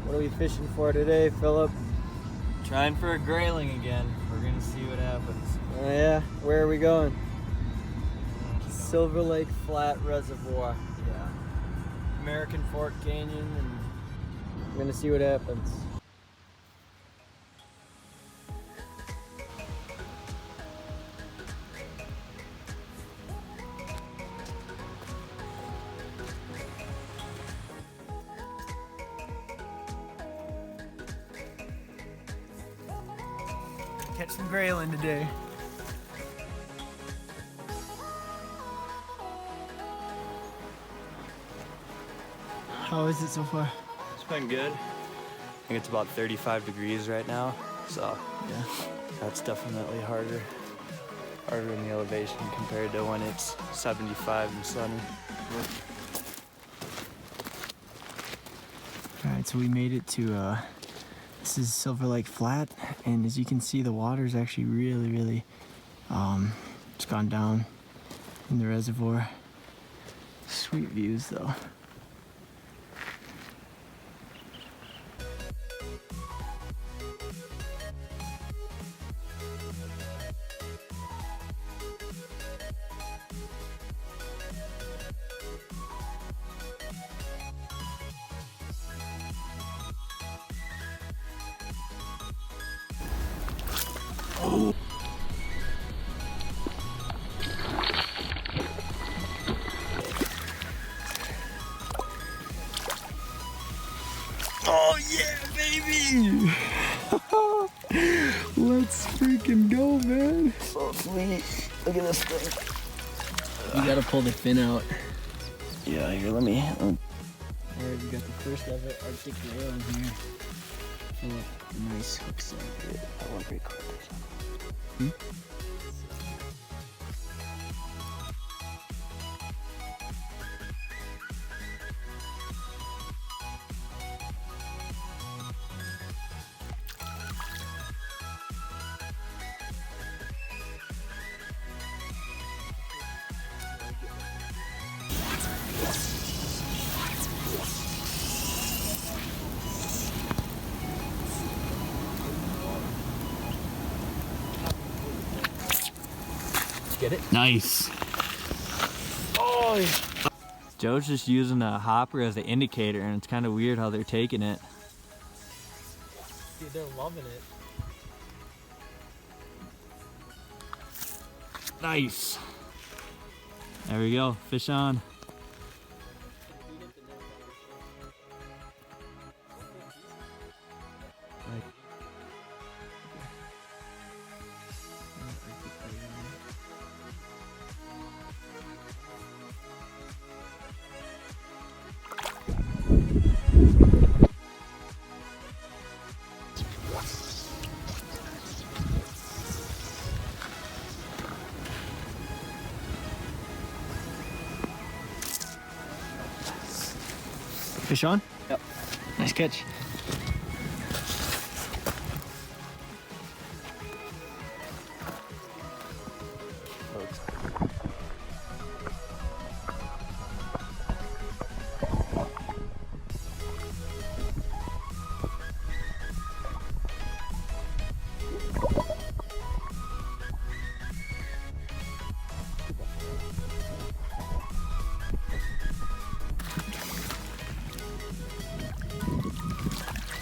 What are we fishing for today, Philip? Trying for a grayling again. We're gonna see what happens. Oh yeah? Where are we going? Silver Lake Flat Reservoir. Yeah. American Fork Canyon, and we're gonna see what happens. Catch some grayling today. How is it so far? It's been good. I think it's about 35 degrees right now, so Yeah. that's definitely harder in the elevation compared to when it's 75 and sunny. Alright, so we made it to this is Silver Lake Flat, and as you can see, the water's actually really it's gone down in the reservoir. Sweet views though. Oh. Oh yeah, baby! Let's freaking go, man! So sweet. Look at this thing. You gotta pull the fin out. Yeah, here, let me. Alright, we got the first of it, Arctic grayling here. Pull up a nice hook set. I won't record this. Hmm? Get it? Nice. Oh, yeah. Joe's just using a hopper as the indicator, and it's kind of weird how they're taking it. Dude, they're loving it. Nice. There we go. Fish on. Fish on? Yep. Nice catch.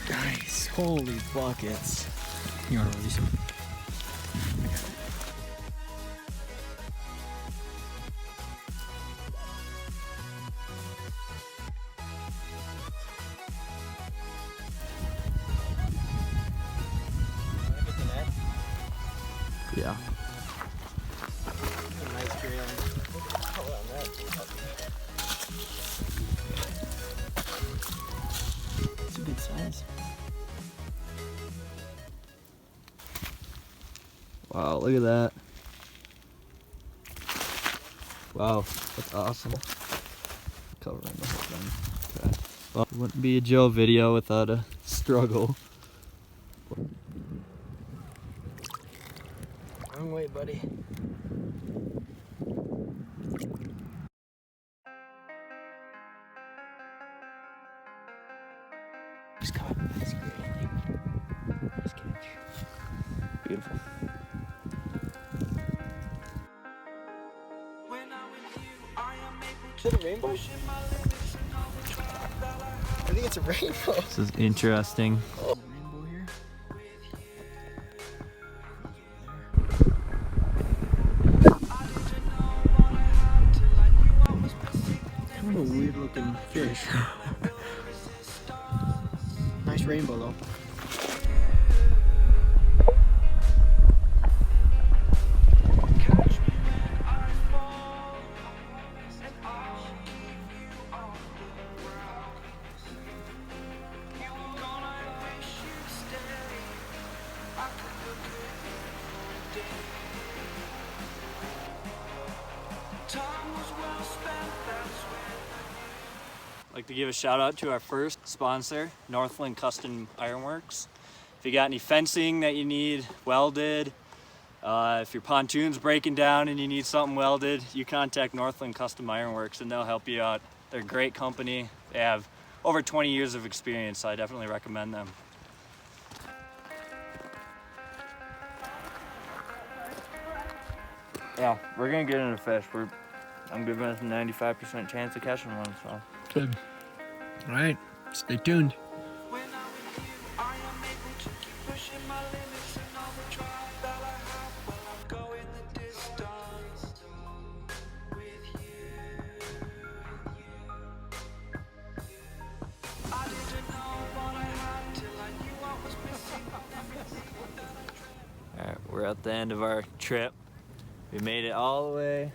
Nice. Holy buckets. You want to release him? Yeah. A nice grayling. It's a good size. Wow, look at that. Wow, that's awesome. Covering the whole thing. Okay. Well, it wouldn't be a Joe video without a struggle. Wrong way, buddy. Nice caught. Nice grayling. Nice catch. Beautiful. Is it a rainbow? I think it's a rainbow. This is interesting. Rainbow here. Kind of a weird looking fish. Nice rainbow though. I'd like to give a shout out to our first sponsor, Northland Custom Ironworks. If you got any fencing that you need welded, if your pontoon's breaking down and you need something welded, you contact Northland Custom Ironworks and they'll help you out. They're a great company. They have over 20 years of experience, so I definitely recommend them. Yeah, we're gonna get into fish. I'm giving us a 95% chance of catching one, so. Good. All right, stay tuned. Alright, we're at the end of our trip. We made it all the way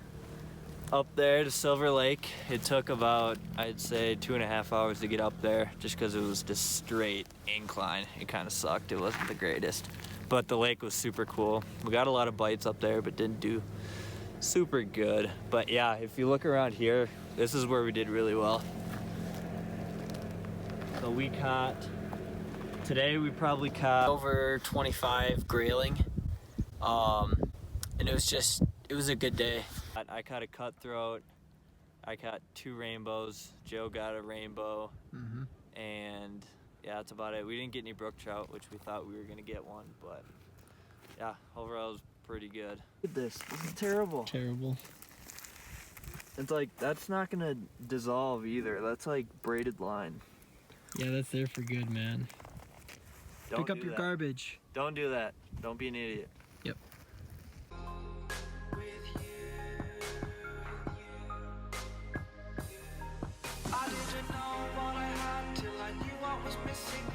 up there to Silver Lake. It took about, I'd say, 2.5 hours to get up there just because it was just straight incline. It kind of sucked. It wasn't the greatest. But the lake was super cool. We got a lot of bites up there, but didn't do super good. But yeah, if you look around here, this is where we did really well. So we caught, today we probably caught Over 25 grayling. And it was a good day. I caught a cutthroat, I caught 2 rainbows, Joe got a rainbow, and yeah, that's about it. We didn't get any brook trout, which we thought we were gonna get one, but yeah, overall it was pretty good. Look at this, this is terrible. Terrible. It's like, that's not gonna dissolve either, that's like braided line. Yeah, that's there for good, man. Don't Pick up do your that. garbage. Don't do that, don't be an idiot. Yep. I didn't know what I had till I knew what was missing.